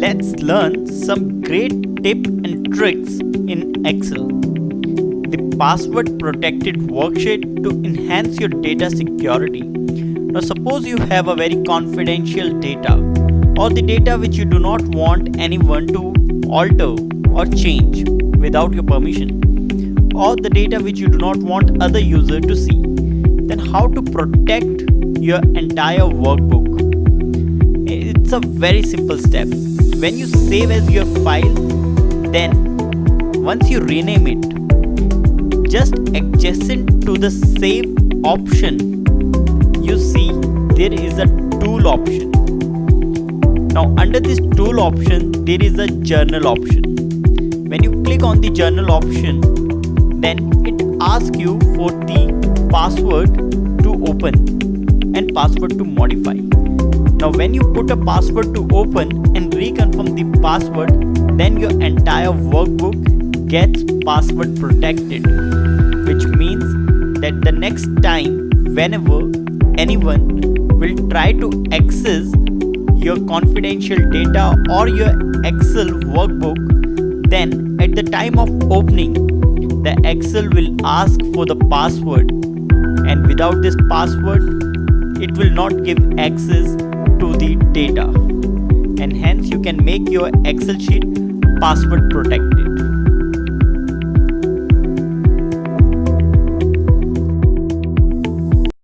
let's learn some great tips and tricks in Excel. The password protected worksheet to enhance your data security. Now suppose you have a very confidential data or the data which you do not want anyone to alter or change without your permission, or the data which you do not want other user to see. Then how to protect your entire workbook? It's a very simple step. When you save as your file, then once you rename it, just adjacent to the save option, you see there is a tool option. Now under this tool option, there is a journal option. When you click on the journal option, then it asks you for the password to open and password to modify. Now when you put a password to open and reconfirm the password, then your entire workbook gets password protected, which means that the next time whenever anyone will try to access your confidential data or your Excel workbook, then at the time of opening, the Excel will ask for the password, and without this password, it will not give access to the data, and hence you can make your Excel sheet password protected.